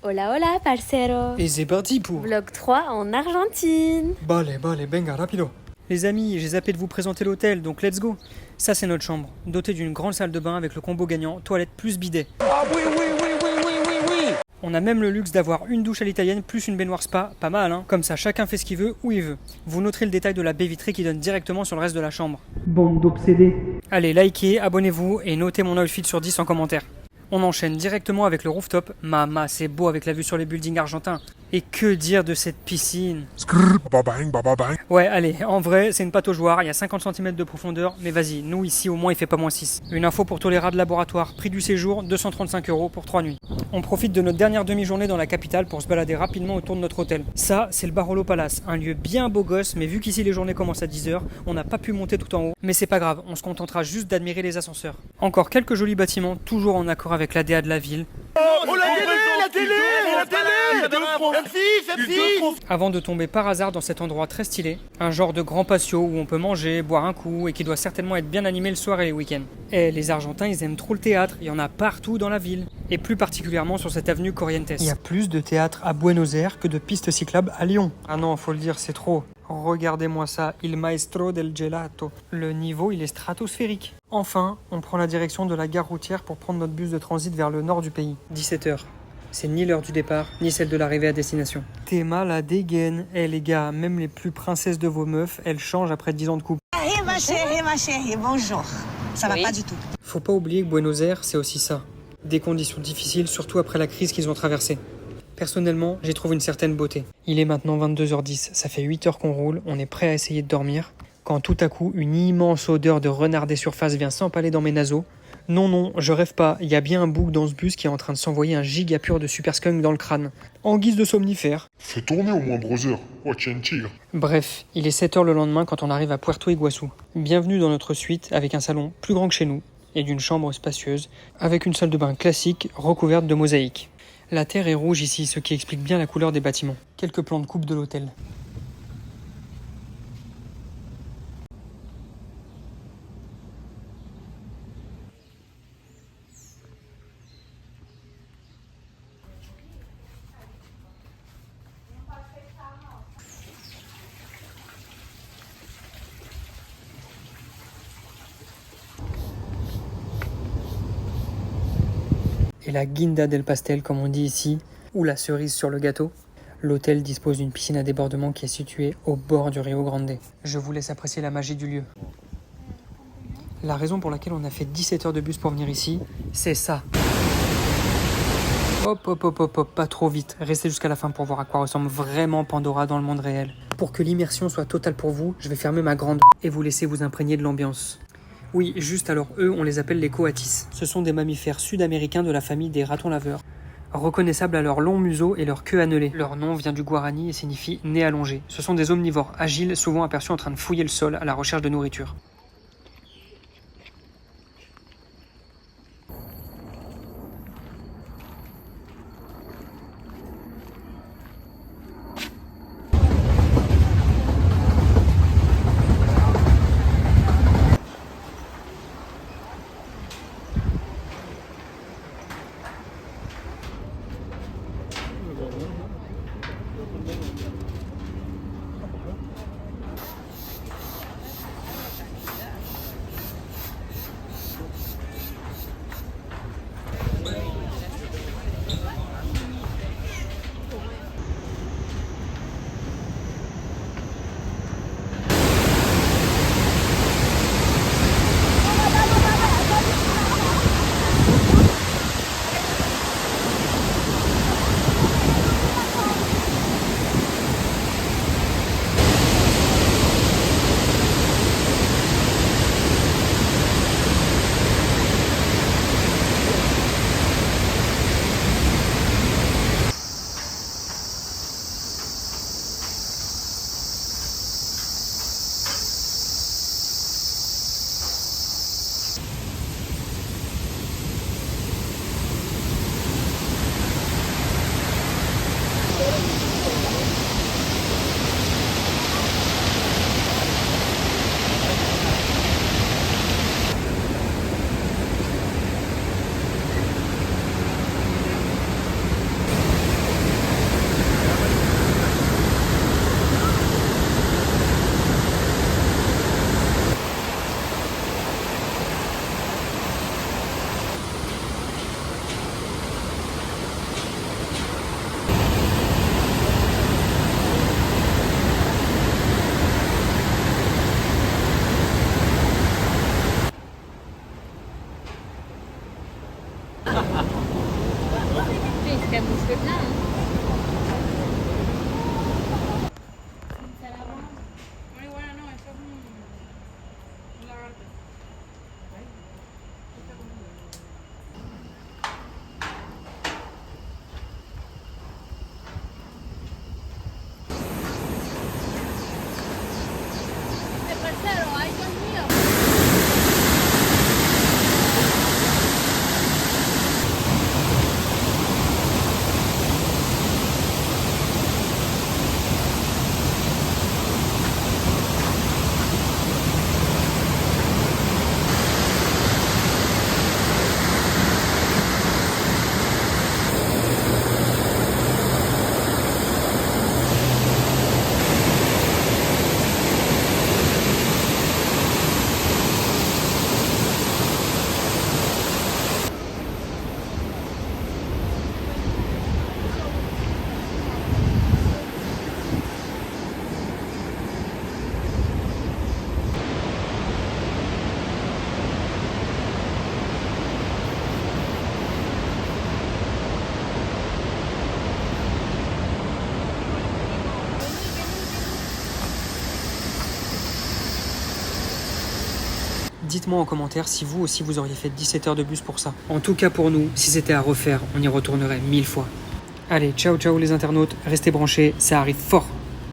Hola hola parcero. Et c'est parti pour... Vlog 3 en Argentine. Vale, venga, rapido. Les amis, j'ai zappé de vous présenter l'hôtel, donc let's go. Ça c'est notre chambre, dotée d'une grande salle de bain avec le combo gagnant, toilette plus bidet. Ah oui. On a même le luxe d'avoir une douche à l'italienne plus une baignoire spa, pas mal hein. Comme ça chacun fait ce qu'il veut, où il veut. Vous noterez le détail de la baie vitrée qui donne directement sur le reste de la chambre. Bande d'obsédés. Allez, likez, abonnez-vous et notez mon outfit sur 10 en commentaire. On enchaîne directement avec le rooftop. Mama, c'est beau avec la vue sur les buildings argentins. Et que dire de cette piscine? Ouais, allez, en vrai, c'est une pataugeoire, il y a 50 cm de profondeur, mais vas-y, nous ici au moins il fait pas moins 6. Une info pour tous les rats de laboratoire, prix du séjour, 235 € pour 3 nuits. On profite de notre dernière demi-journée dans la capitale pour se balader rapidement autour de notre hôtel. Ça, c'est le Barolo Palace, un lieu bien beau gosse, mais vu qu'ici les journées commencent à 10h, on n'a pas pu monter tout en haut. Mais c'est pas grave, on se contentera juste d'admirer les ascenseurs. Encore quelques jolis bâtiments, toujours en accord avec l'ADA de la ville. Oh la télé Avant de tomber par hasard dans cet endroit très stylé, un genre de grand patio où on peut manger, boire un coup et qui doit certainement être bien animé le soir et les week-ends. Et les Argentins, ils aiment trop le théâtre, il y en a partout dans la ville, et plus particulièrement sur cette avenue Corrientes. Il y a plus de théâtre à Buenos Aires que de pistes cyclables à Lyon. Ah non, faut le dire, c'est trop. Regardez-moi ça, il maestro del gelato. Le niveau, il est stratosphérique. Enfin, on prend la direction de la gare routière pour prendre notre bus de transit vers le nord du pays. 17h. C'est ni l'heure du départ, ni celle de l'arrivée à destination. Théma la dégaine. Eh les gars, même les plus princesses de vos meufs, elles changent après 10 ans de couple. Hey ma chérie, bonjour. Ça va pas du tout. Faut pas oublier que Buenos Aires, c'est aussi ça. Des conditions difficiles, surtout après la crise qu'ils ont traversée. Personnellement, j'y trouve une certaine beauté. Il est maintenant 22h10, ça fait 8 heures qu'on roule, on est prêt à essayer de dormir, quand tout à coup, une immense odeur de renard des surfaces vient s'empaler dans mes naseaux. Non, je rêve pas, il y a bien un bouc dans ce bus qui est en train de s'envoyer un giga pur de super skunk dans le crâne, en guise de somnifère. Fais tourner au moins brother. Oh, tiens, un tigre. Bref, il est 7h le lendemain quand on arrive à Puerto Iguazú. Bienvenue dans notre suite avec un salon plus grand que chez nous, et d'une chambre spacieuse, avec une salle de bain classique recouverte de mosaïques. La terre est rouge ici, ce qui explique bien la couleur des bâtiments. Quelques plans de coupe de l'hôtel. Et la guinda del pastel, comme on dit ici, ou la cerise sur le gâteau. L'hôtel dispose d'une piscine à débordement qui est située au bord du Rio Grande. Je vous laisse apprécier la magie du lieu. La raison pour laquelle on a fait 17 heures de bus pour venir ici, c'est ça. Hop, pas trop vite. Restez jusqu'à la fin pour voir à quoi ressemble vraiment Pandora dans le monde réel. Pour que l'immersion soit totale pour vous, je vais fermer ma grande et vous laisser vous imprégner de l'ambiance. Oui, juste alors eux, on les appelle les coatis. Ce sont des mammifères sud-américains de la famille des ratons laveurs. Reconnaissables à leur long museau et leur queue annelée. Leur nom vient du guarani et signifie nez allongé. Ce sont des omnivores agiles, souvent aperçus en train de fouiller le sol à la recherche de nourriture. Je veux bien. Dites-moi en commentaire si vous aussi vous auriez fait 17 heures de bus pour ça. En tout cas pour nous, si c'était à refaire, on y retournerait 1000 fois. Allez, ciao ciao les internautes, restez branchés, ça arrive fort.